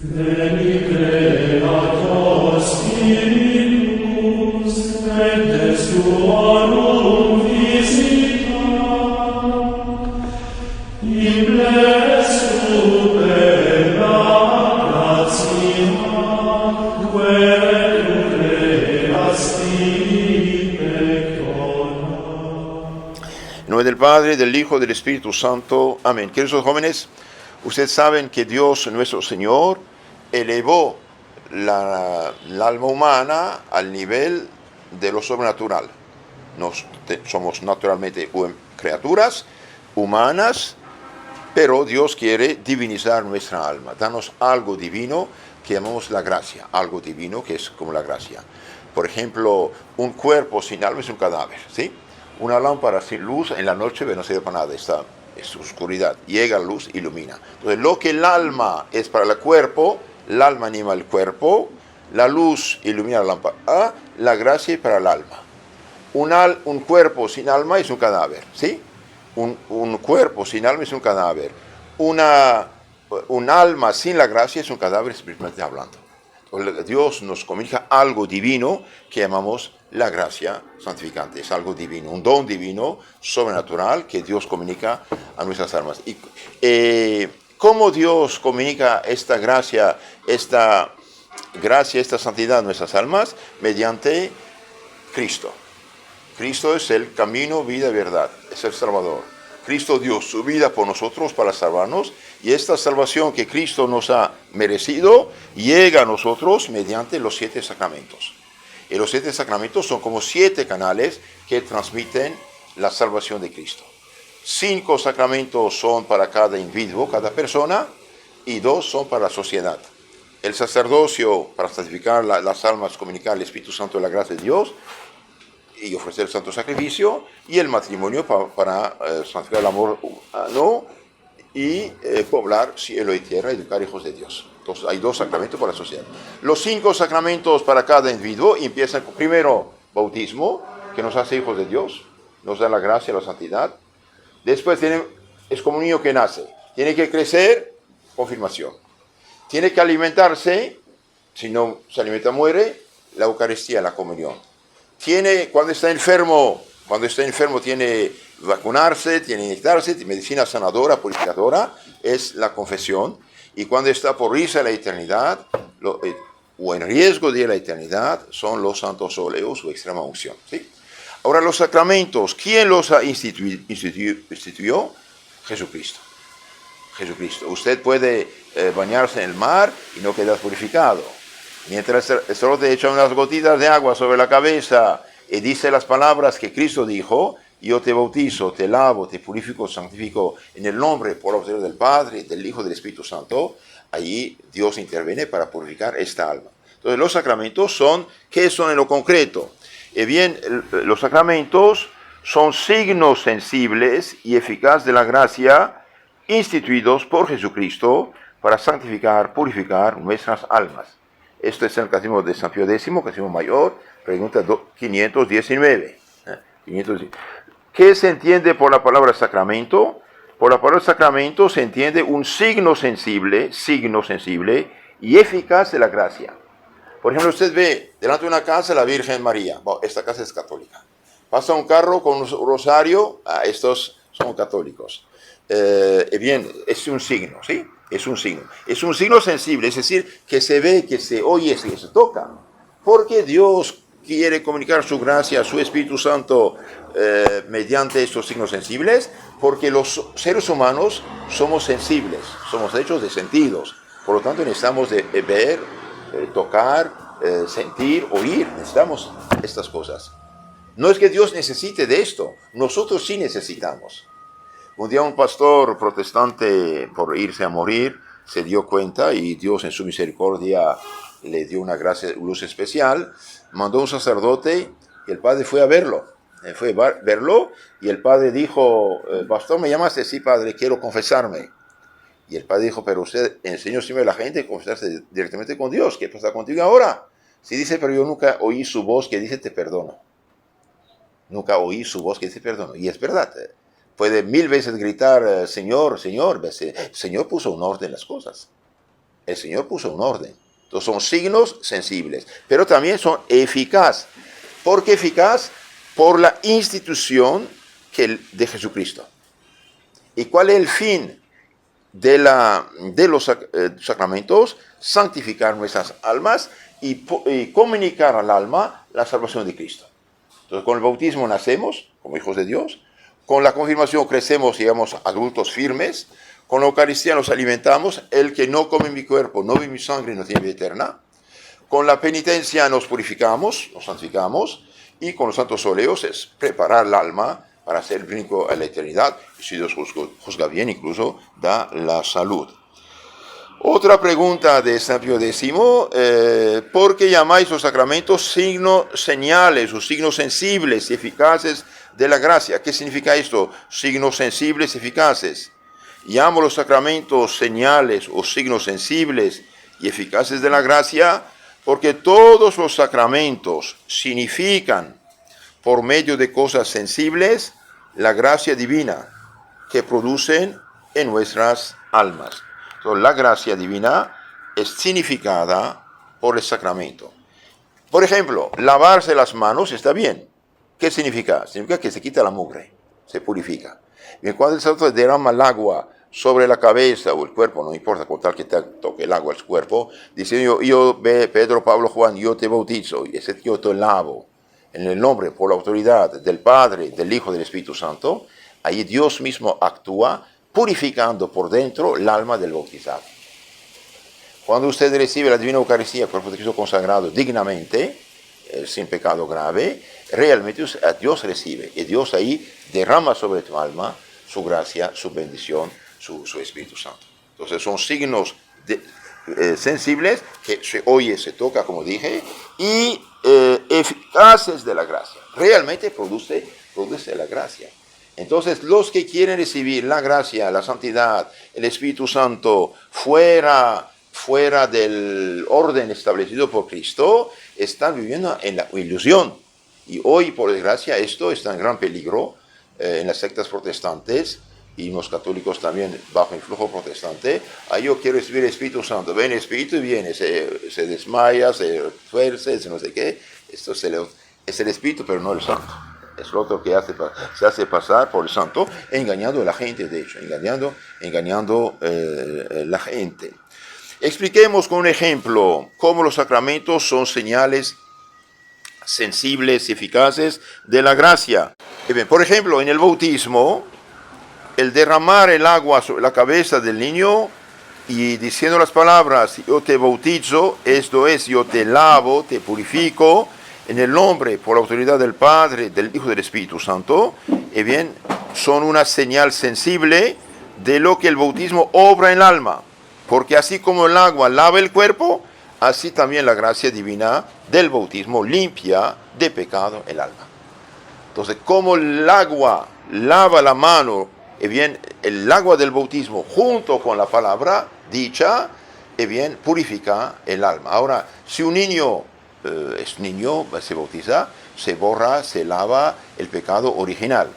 Veni Creator Spiritus, et des tuorum visita, implessu per gratia, quae creasti pectora. En nombre del Padre, del Hijo y del Espíritu Santo. Amén. Queridos jóvenes, ustedes saben que Dios, nuestro Señor, elevó la alma humana al nivel de lo sobrenatural. Somos naturalmente criaturas humanas, pero Dios quiere divinizar nuestra alma, darnos algo divino que llamamos la gracia, algo divino que es como la gracia. Por ejemplo, un cuerpo sin alma es un cadáver, ¿sí? Una lámpara sin luz en la noche no sirve para nada, es oscuridad. Llega la luz, ilumina. Entonces, lo que el alma es para el cuerpo, el alma anima el cuerpo, la luz ilumina la lámpara, la gracia es para el alma. Un cuerpo sin alma es un cadáver, ¿sí? Un cuerpo sin alma es un cadáver. Un alma sin la gracia es un cadáver espiritualmente hablando. Entonces, Dios nos comunica algo divino que llamamos la gracia santificante. Es algo divino, un don divino, sobrenatural, que Dios comunica a nuestras almas. Y ¿cómo Dios comunica esta gracia, esta santidad a nuestras almas? Mediante Cristo. Cristo es el camino, vida y verdad. Es el Salvador. Cristo dio su vida por nosotros para salvarnos, y esta salvación que Cristo nos ha merecido llega a nosotros mediante los 7 sacramentos. Y los 7 sacramentos son como 7 canales que transmiten la salvación de Cristo. 5 sacramentos son para cada individuo, cada persona, y 2 son para la sociedad. El sacerdocio para santificar las almas, comunicar el Espíritu Santo de la gracia de Dios y ofrecer el santo sacrificio, y el matrimonio para santificar el amor humano y poblar cielo y tierra, educar hijos de Dios. Entonces hay 2 sacramentos para la sociedad. Los 5 sacramentos para cada individuo empiezan con, primero, bautismo, que nos hace hijos de Dios, nos da la gracia, la santidad. Después es como un niño que nace, tiene que crecer, confirmación. Tiene que alimentarse, si no se alimenta muere, la Eucaristía, la comunión. Cuando está enfermo tiene vacunarse, tiene inyectarse, medicina sanadora, purificadora, es la confesión. Y cuando está por irse a la eternidad, o en riesgo de ir a la eternidad, son los santos óleos o extrema unción, ¿sí? Ahora, los sacramentos, ¿quién los instituyó? Jesucristo. Jesucristo. Usted puede bañarse en el mar y no quedar purificado. Mientras el sacerdote echa unas gotitas de agua sobre la cabeza y dice las palabras que Cristo dijo: yo te bautizo, te lavo, te purifico, santifico en el nombre por la autoridad del Padre, del Hijo y del Espíritu Santo, allí Dios interviene para purificar esta alma. Entonces, los sacramentos ¿qué son en lo concreto? Bien, los sacramentos son signos sensibles y eficaces de la gracia instituidos por Jesucristo para santificar, purificar nuestras almas. Esto es el Catecismo de San Pío X, Catecismo Mayor, pregunta 519. ¿Qué se entiende por la palabra sacramento? Por la palabra sacramento se entiende un signo sensible y eficaz de la gracia. Por ejemplo, usted ve delante de una casa la Virgen María. Bueno, esta casa es católica. Pasa un carro con un rosario, estos son católicos. Bien, es un signo, ¿sí? Es un signo sensible, es decir, que se ve, que se oye, que se toca. Porque Dios quiere comunicar su gracia, su Espíritu Santo, mediante estos signos sensibles, porque los seres humanos somos sensibles, somos hechos de sentidos. Por lo tanto, necesitamos de ver, tocar, sentir, oír. Necesitamos estas cosas. No es que Dios necesite de esto, nosotros sí necesitamos. Un día un pastor protestante, por irse a morir, se dio cuenta, y Dios en su misericordia le dio una gracia, luz especial, mandó un sacerdote, y el padre fue a verlo. Y el padre dijo: pastor, ¿me llamaste? Sí, padre, quiero confesarme. Y el padre dijo: pero usted enseñó siempre a la gente a confesarse directamente con Dios. ¿Qué pasa contigo ahora? Sí, dice: pero yo nunca oí su voz que dice te perdono. Nunca oí su voz que dice perdono. Y es verdad. Puede 1000 veces gritar: Señor, Señor. El Señor puso un orden en las cosas. El Señor puso un orden. Entonces son signos sensibles, pero también son eficaz. ¿Por qué eficaz? Por la institución de Jesucristo. ¿Y cuál es el fin de los sacramentos? Santificar nuestras almas y comunicar al alma la salvación de Cristo. Entonces, con el bautismo nacemos como hijos de Dios, con la confirmación crecemos, digamos, adultos firmes, con la Eucaristía nos alimentamos, el que no come mi cuerpo, no bebe mi sangre, no tiene vida eterna, con la penitencia nos purificamos, nos santificamos, y con los santos óleos es preparar el alma para hacer el brinco a la eternidad, y si Dios juzga bien, incluso da la salud. Otra pregunta de San Pío X, ¿por qué llamáis los sacramentos signos, señales o signos sensibles y eficaces de la gracia? ¿Qué significa esto? Signos sensibles y eficaces. Llamo los sacramentos señales o signos sensibles y eficaces de la gracia porque todos los sacramentos significan, por medio de cosas sensibles, la gracia divina que producen en nuestras almas. Entonces, la gracia divina es significada por el sacramento. Por ejemplo, lavarse las manos está bien. ¿Qué significa? Significa que se quita la mugre, se purifica. Y cuando el santo derrama el agua sobre la cabeza o el cuerpo, no importa, con tal que te toque el agua al cuerpo, dice yo, Pedro, Pablo, Juan, yo te bautizo, y ese yo te lavo, en el nombre, por la autoridad del Padre, del Hijo, del Espíritu Santo. Ahí Dios mismo actúa, purificando por dentro el alma del bautizado. Cuando usted recibe la Divina Eucaristía, el cuerpo de Cristo consagrado dignamente, sin pecado grave, realmente a Dios recibe, y Dios ahí derrama sobre tu alma su gracia, su bendición, su Espíritu Santo. Entonces son signos sensibles que se oye, se toca, como dije, y eficaces de la gracia. Realmente produce la gracia. Entonces, los que quieren recibir la gracia, la santidad, el Espíritu Santo fuera del orden establecido por Cristo, están viviendo en la ilusión. Y hoy, por desgracia, esto está en gran peligro en las sectas protestantes y los católicos también bajo influjo protestante. Yo quiero recibir el Espíritu Santo. Ven el Espíritu y viene, se desmaya, se tuerce, no sé qué. Esto es el Espíritu, pero no el Santo. Es lo otro que se hace pasar por el Santo, engañando a la gente, de hecho, engañando la gente. Expliquemos con un ejemplo cómo los sacramentos son señales sensibles y eficaces de la gracia. Bien, por ejemplo, en el bautismo, el derramar el agua sobre la cabeza del niño y diciendo las palabras, yo te bautizo, esto es, yo te lavo, te purifico, en el nombre, por la autoridad del Padre, del Hijo y del Espíritu Santo, bien, son una señal sensible de lo que el bautismo obra en el alma. Porque así como el agua lava el cuerpo, así también la gracia divina del bautismo limpia de pecado el alma. Entonces, como el agua lava la mano, bien, el agua del bautismo junto con la palabra dicha, bien, purifica el alma. Ahora, si un niño es niño, se bautiza, se borra, se lava el pecado original.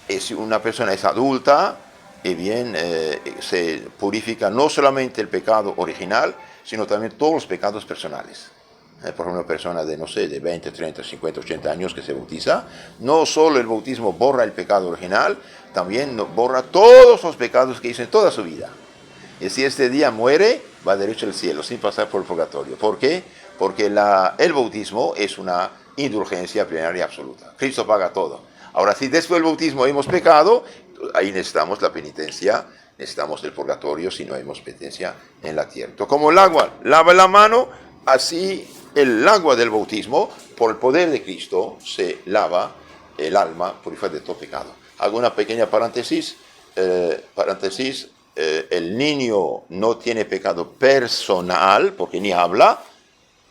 Y si una persona es adulta, bien, se purifica no solamente el pecado original, sino también todos los pecados personales. Por ejemplo, una persona de, no sé, de 20, 30, 50, 80 años que se bautiza, no solo el bautismo borra el pecado original, también borra todos los pecados que hizo en toda su vida. Y si este día muere, va derecho al cielo, sin pasar por el purgatorio. ¿Por qué? Porque el bautismo es una indulgencia plenaria absoluta. Cristo paga todo. Ahora, si después del bautismo hemos pecado, ahí necesitamos la penitencia, necesitamos el purgatorio si no hemos penitencia en la tierra. Entonces, como el agua lava la mano, así el agua del bautismo, por el poder de Cristo, se lava el alma, purifica de todo pecado. Hago una pequeña paréntesis. El niño no tiene pecado personal, porque ni habla,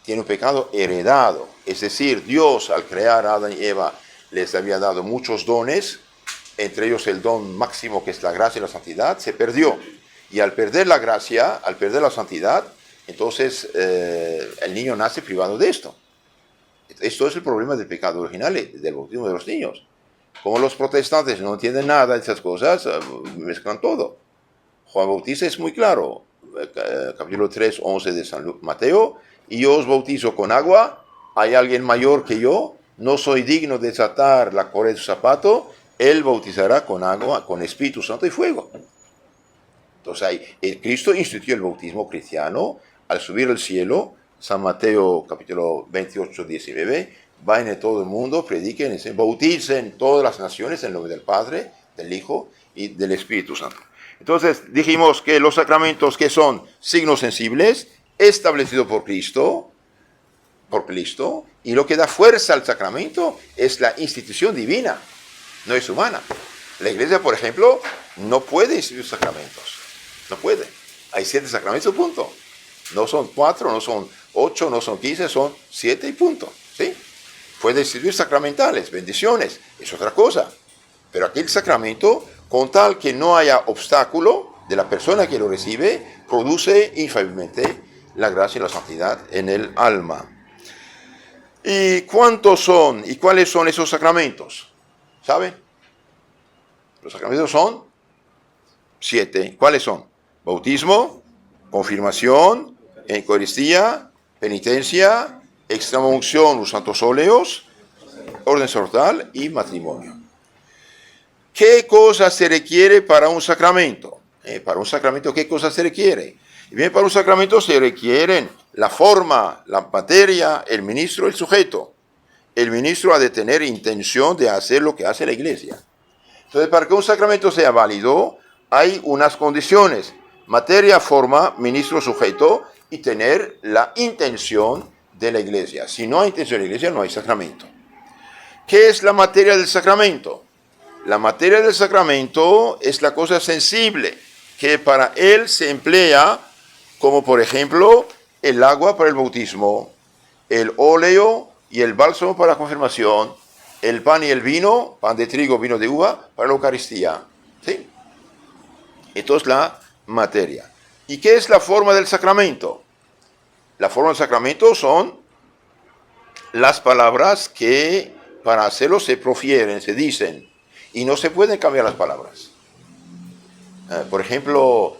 tiene un pecado heredado. Es decir, Dios al crear a Adán y Eva les había dado muchos dones, entre ellos el don máximo que es la gracia y la santidad, se perdió. Y al perder la gracia, al perder la santidad, entonces el niño nace privado de esto. Esto es el problema del pecado original, del bautismo de los niños. Como los protestantes no entienden nada de esas cosas, mezclan todo. Juan Bautista es muy claro, capítulo 3, 11 de San Mateo, y yo os bautizo con agua, hay alguien mayor que yo, no soy digno de desatar la correa de su zapato, él bautizará con agua, con Espíritu Santo y fuego. Entonces, Cristo instituyó el bautismo cristiano al subir al cielo. San Mateo capítulo 28, 19, vayan en todo el mundo, prediquen, bauticen todas las naciones en el nombre del Padre, del Hijo y del Espíritu Santo. Entonces dijimos que los sacramentos, que son signos sensibles, establecidos por Cristo, y lo que da fuerza al sacramento es la institución divina, no es humana. La Iglesia, por ejemplo, no puede instituir sacramentos, no puede. Hay 7 sacramentos, punto. No son 4, no son 8, no son 15, son 7 y punto. ¿Sí? Puede instituir sacramentales, bendiciones, es otra cosa. Pero aquí el sacramento, con tal que no haya obstáculo de la persona que lo recibe, produce infaliblemente la gracia y la santidad en el alma. ¿Y cuántos son? ¿Y cuáles son esos sacramentos? ¿Saben? Los sacramentos son 7. ¿Cuáles son? Bautismo, confirmación, Eucaristía, penitencia, extrema unción, los santos óleos, orden sacerdotal y matrimonio. ¿Qué cosa se requiere para un sacramento? Para un sacramento, ¿qué cosa se requiere? Y bien, para un sacramento se requieren la forma, la materia, el ministro, el sujeto. El ministro ha de tener intención de hacer lo que hace la Iglesia. Entonces, para que un sacramento sea válido, hay unas condiciones: materia, forma, ministro, sujeto, y tener la intención de la Iglesia. Si no hay intención de la Iglesia, no hay sacramento. ¿Qué es la materia del sacramento? La materia del sacramento es la cosa sensible, que para él se emplea, como por ejemplo el agua para el bautismo, el óleo y el bálsamo para la confirmación, el pan y el vino, pan de trigo, vino de uva, para la Eucaristía. ¿Sí? Esto es la materia. ¿Y qué es la forma del sacramento? La forma del sacramento son las palabras que para hacerlo se profieren, se dicen, y no se pueden cambiar las palabras. Por ejemplo,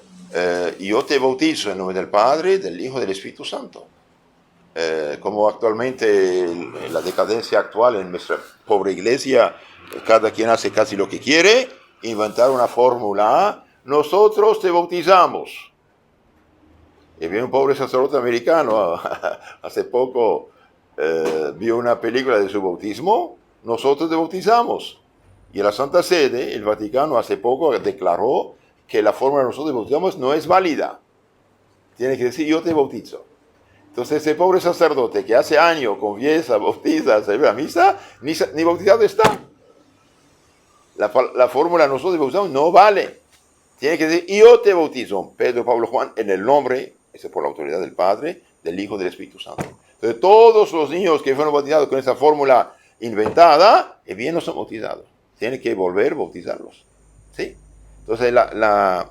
yo te bautizo en nombre del Padre, del Hijo y del Espíritu Santo. Como actualmente en la decadencia actual en nuestra pobre iglesia, cada quien hace casi lo que quiere, inventar una fórmula: nosotros te bautizamos. Y vi un pobre sacerdote americano, hace poco vio una película de su bautismo: nosotros te bautizamos. Y la Santa Sede, el Vaticano, hace poco declaró que la forma de nosotros te bautizamos no es válida. Tiene que decir: yo te bautizo. Entonces ese pobre sacerdote que hace años confiesa, bautiza, celebra misa, ni bautizado está. La fórmula nosotros te bautizamos no vale. Tiene que decir: yo te bautizo, Pedro, Pablo, Juan, en el nombre, ese por la autoridad del Padre, del Hijo y del Espíritu Santo. Entonces todos los niños que fueron bautizados con esa fórmula inventada, bien no son bautizados. Tiene que volver a bautizarlos. ¿Sí? Entonces la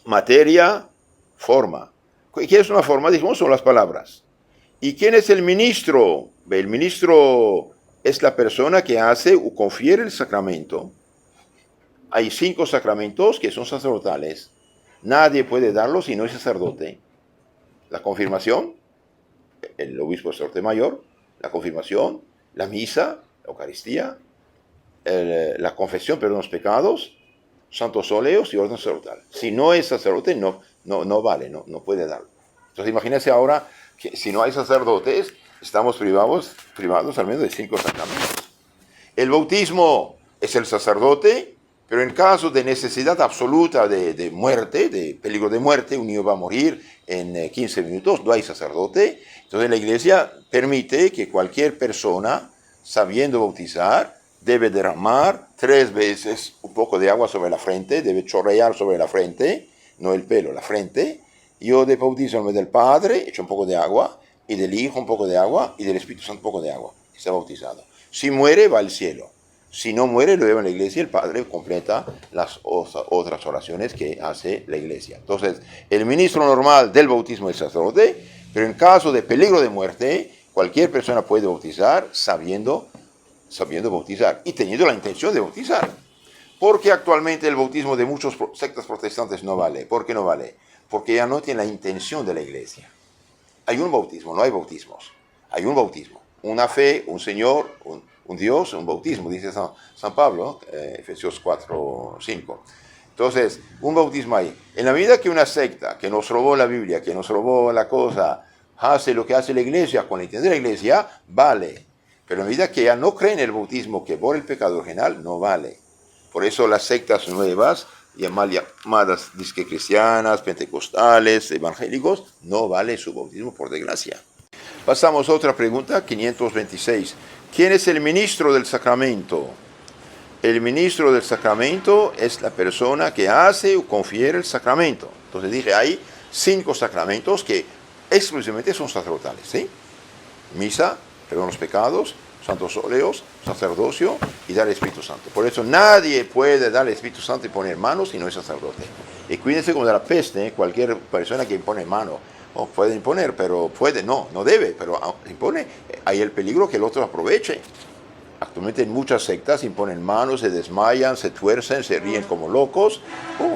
materia, forma. ¿Qué es una forma? Dijimos, son las palabras. ¿Y quién es el ministro? El ministro es la persona que hace o confiere el sacramento. Hay 5 sacramentos que son sacerdotales. Nadie puede darlos si no es sacerdote. La confirmación, el obispo es sacerdote mayor, la confirmación, la misa, la Eucaristía, la confesión, perdón de los pecados, santos óleos y orden sacerdotal. Si no es sacerdote, no vale, no puede darlo. Entonces imagínense ahora que si no hay sacerdotes, estamos privados al menos de 5 sacramentos. El bautismo es el sacerdote, pero en caso de necesidad absoluta de muerte, de peligro de muerte, un niño va a morir en 15 minutos, no hay sacerdote. Entonces la Iglesia permite que cualquier persona, sabiendo bautizar, debe derramar 3 veces un poco de agua sobre la frente, debe chorrear sobre la frente, no el pelo, la frente. Yo te bautizo en nombre del Padre, echo un poco de agua, y del Hijo un poco de agua, y del Espíritu Santo un poco de agua. Está bautizado. Si muere, va al cielo. Si no muere, lo lleva a la iglesia, el Padre completa las otras oraciones que hace la iglesia. Entonces, el ministro normal del bautismo es el sacerdote, pero en caso de peligro de muerte, cualquier persona puede bautizar sabiendo bautizar y teniendo la intención de bautizar. Porque actualmente el bautismo de muchas sectas protestantes no vale. ¿Por qué no vale? porque ya no tiene la intención de la iglesia. Hay un bautismo, no hay bautismos. Hay un bautismo, una fe, un Señor, un Dios, un bautismo, dice San Pablo, Efesios 4, 5. Entonces, un bautismo ahí. En la medida que una secta que nos robó la Biblia, que nos robó la cosa, hace lo que hace la iglesia, con la intención de la iglesia, vale. Pero en la medida que ya no creen en el bautismo que borra el pecado original, no vale. Por eso las sectas nuevas, llamadas disque cristianas, pentecostales, evangélicos, no vale su bautismo, por desgracia. Pasamos a otra pregunta, 526. ¿Quién es el ministro del sacramento? El ministro del sacramento es la persona que hace o confiere el sacramento. Entonces dije, hay 5 sacramentos que exclusivamente son sacerdotales, ¿sí? Misa, perdón los pecados, santos óleos, sacerdocio y dar el Espíritu Santo. Por eso nadie puede dar el Espíritu Santo y poner manos si no es sacerdote. Y cuídense como de la peste, cualquier persona que impone mano, puede imponer, pero no debe, pero impone, hay el peligro que el otro aproveche. Actualmente en muchas sectas imponen manos, se desmayan, se tuercen, se ríen como locos.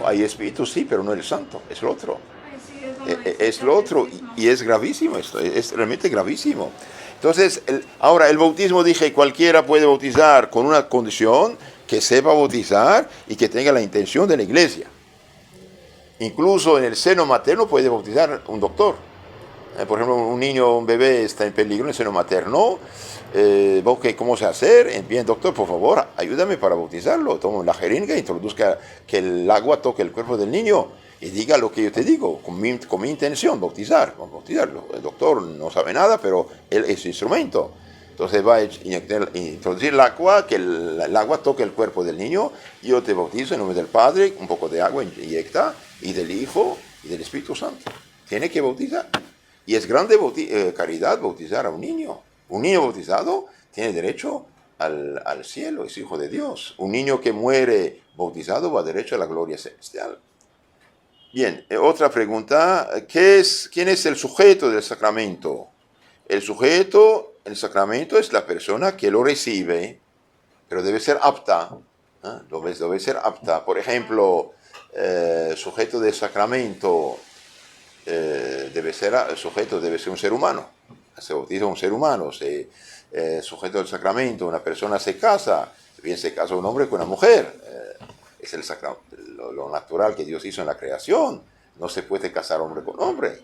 Hay espíritu, sí, pero no el santo, es lo otro. Es lo otro, y es gravísimo esto, es realmente gravísimo. Entonces, ahora el bautismo, dije, cualquiera puede bautizar con una condición, que sepa bautizar y que tenga la intención de la iglesia. Incluso en el seno materno puede bautizar un doctor. Por ejemplo, un niño, un bebé está en peligro en el seno materno. ¿Cómo se hace? Bien, doctor, por favor, ayúdame para bautizarlo. Tomo la jeringa, introduzca que el agua toque el cuerpo del niño y diga lo que yo te digo, con mi intención, bautizarlo. El doctor no sabe nada, pero él es su instrumento. Entonces va a introducir el agua, que el agua toque el cuerpo del niño. Yo te bautizo en nombre del Padre, un poco de agua inyecta, y del Hijo y del Espíritu Santo. Tiene que bautizar. Y es grande caridad bautizar a un niño. Un niño bautizado tiene derecho al cielo, es hijo de Dios. Un niño que muere bautizado va derecho a la gloria celestial. Bien, otra pregunta. ¿Quién es el sujeto del sacramento? El sujeto del sacramento es la persona que lo recibe, pero debe ser apta. Debe ser apta. Por ejemplo, sujeto del sacramento debe ser un ser humano. Se bautiza un ser humano. Sujeto del sacramento, una persona se casa, bien se casa un hombre con una mujer. Es lo natural que Dios hizo en la creación. No se puede casar hombre con hombre.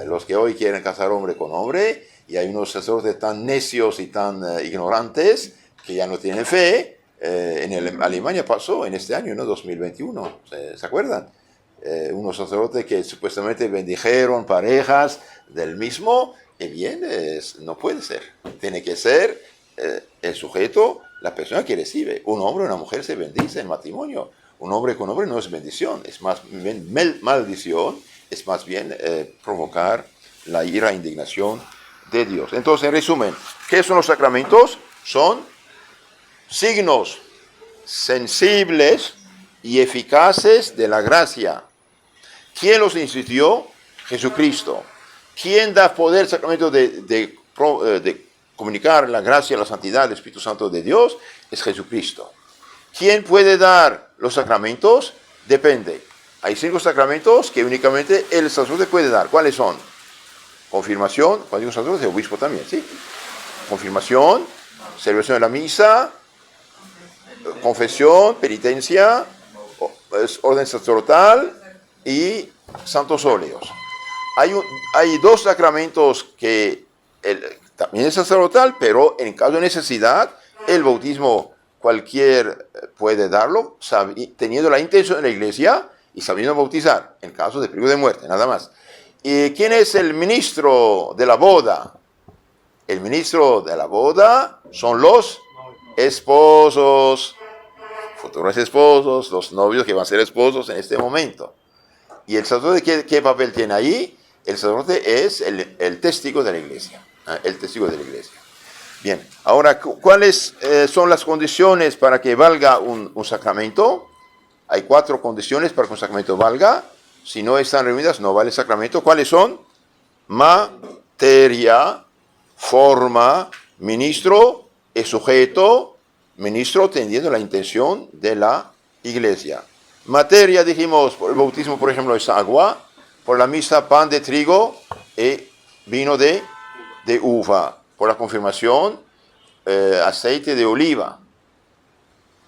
Los que hoy quieren casar hombre con hombre, y hay unos sacerdotes tan necios y tan ignorantes que ya no tienen fe. En Alemania pasó en este año, ¿no? 2021, ¿se acuerdan? Unos sacerdotes que supuestamente bendijeron parejas del mismo, y bien, no puede ser. Tiene que ser el sujeto, la persona que recibe. Un hombre o una mujer se bendice en matrimonio. Un hombre con hombre no es bendición, es más bien maldición, es más bien provocar la ira e indignación de Dios. Entonces, en resumen, ¿qué son los sacramentos? Son signos sensibles y eficaces de la gracia. ¿Quién los instituyó? Jesucristo. ¿Quién da poder al sacramento de comunicar la gracia, la santidad, el Espíritu Santo de Dios? Es Jesucristo. ¿Quién puede dar los sacramentos? Depende. Hay 5 sacramentos que únicamente el sacerdote puede dar. ¿Cuáles son? Confirmación, cuando digo sacerdote, obispo también, ¿sí? Confirmación, celebración de la misa, confesión, penitencia, orden sacerdotal y santos óleos. Hay 2 sacramentos que también es sacerdotal, pero en caso de necesidad, el bautismo cualquier puede darlo, teniendo la intención de la iglesia y sabiendo bautizar, en caso de peligro de muerte, nada más. ¿Y quién es el ministro de la boda? El ministro de la boda son los esposos, futuros esposos, los novios que van a ser esposos en este momento. ¿Y el sacerdote qué papel tiene ahí? El sacerdote es el testigo de la iglesia. El testigo de la iglesia. Bien, ahora, ¿cuáles son las condiciones para que valga un sacramento? Hay 4 condiciones para que un sacramento valga. Si no están reunidas, no vale el sacramento. ¿Cuáles son? Materia, forma, ministro y sujeto. Ministro teniendo la intención de la iglesia. Materia, dijimos, por el bautismo, por ejemplo, es agua. Por la misa, pan de trigo y vino de uva. Por la confirmación, aceite de oliva.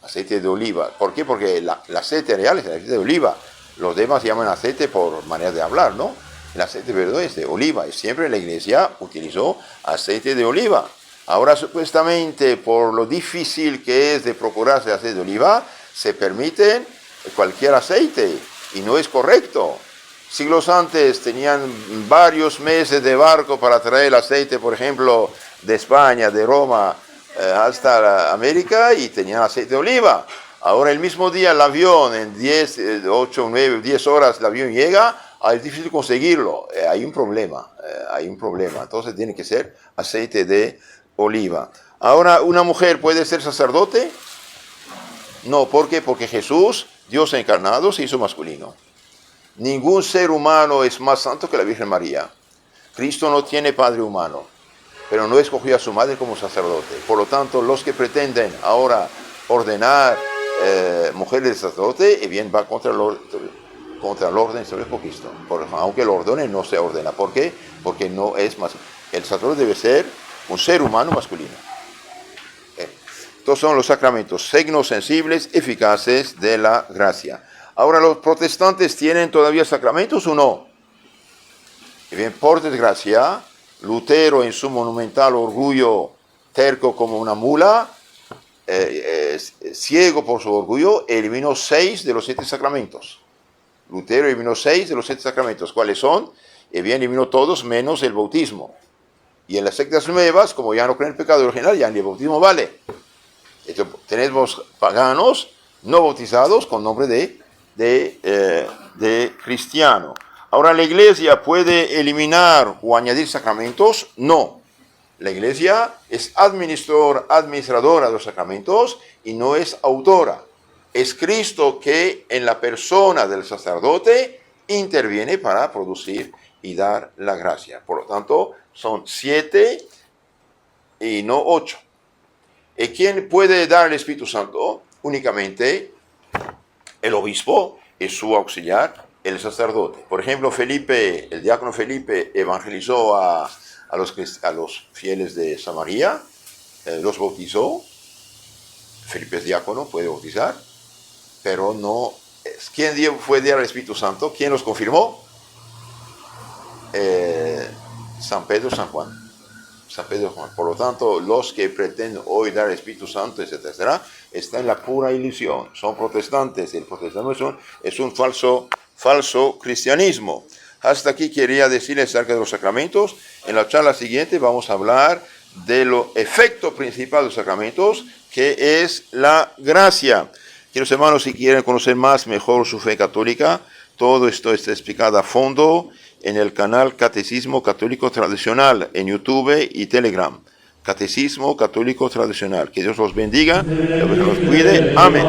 Aceite de oliva. ¿Por qué? Porque el aceite real es el aceite de oliva. Los demás llaman aceite por manera de hablar, ¿no? El aceite verdadero es de oliva. Y siempre la iglesia utilizó aceite de oliva. Ahora, supuestamente, por lo difícil que es de procurarse aceite de oliva, se permiten cualquier aceite. Y no es correcto. Siglos antes tenían varios meses de barco para traer el aceite, por ejemplo, de España, de Roma, hasta América, y tenían aceite de oliva. Ahora el mismo día el avión, en 8, 9, 10 horas el avión llega, es difícil conseguirlo. Hay un problema. Entonces tiene que ser aceite de oliva. Ahora, ¿una mujer puede ser sacerdote? No, ¿por qué? Porque Jesús, Dios encarnado, se hizo masculino. Ningún ser humano es más santo que la Virgen María. Cristo no tiene padre humano, pero no escogió a su madre como sacerdote. Por lo tanto, los que pretenden ahora ordenar mujeres de sacerdote, bien va contra el orden establecido por Cristo. Aunque lo ordene, no se ordena. ¿Por qué? Porque no es más. El sacerdote debe ser un ser humano masculino. Estos son los sacramentos, signos sensibles, eficaces de la gracia. Ahora, ¿los protestantes tienen todavía sacramentos o no? Y bien, por desgracia, Lutero en su monumental orgullo, terco como una mula, ciego por su orgullo, eliminó 6 de los 7 sacramentos. Lutero eliminó 6 de los 7 sacramentos. ¿Cuáles son? Y bien, eliminó todos menos el bautismo. Y en las sectas nuevas, como ya no creen el pecado original, ya ni el bautismo vale. Entonces, tenemos paganos no bautizados con nombre de cristiano. Ahora, ¿la iglesia puede eliminar o añadir sacramentos? No. La iglesia es administradora de los sacramentos y no es autora. Es Cristo que en la persona del sacerdote interviene para producir y dar la gracia. Por lo tanto, son 7 y no 8. ¿Y quién puede dar el Espíritu Santo? Únicamente el obispo es su auxiliar, el sacerdote. Por ejemplo, el diácono Felipe evangelizó a los fieles de Samaria, los bautizó. Felipe es diácono, puede bautizar, pero no. ¿Quién fue dar el Espíritu Santo? ¿Quién los confirmó? San Pedro, San Juan. Por lo tanto, los que pretenden hoy dar el Espíritu Santo, etcétera, están en la pura ilusión. Son protestantes. El protestantismo es un falso cristianismo. Hasta aquí quería decirles acerca de los sacramentos. En la charla siguiente vamos a hablar del efecto principal de los sacramentos, que es la gracia. Queridos hermanos, si quieren conocer mejor su fe católica, todo esto está explicado a fondo en el canal Catecismo Católico Tradicional en YouTube y Telegram. Catecismo Católico Tradicional. Que Dios los bendiga, que Dios los cuide. Amén.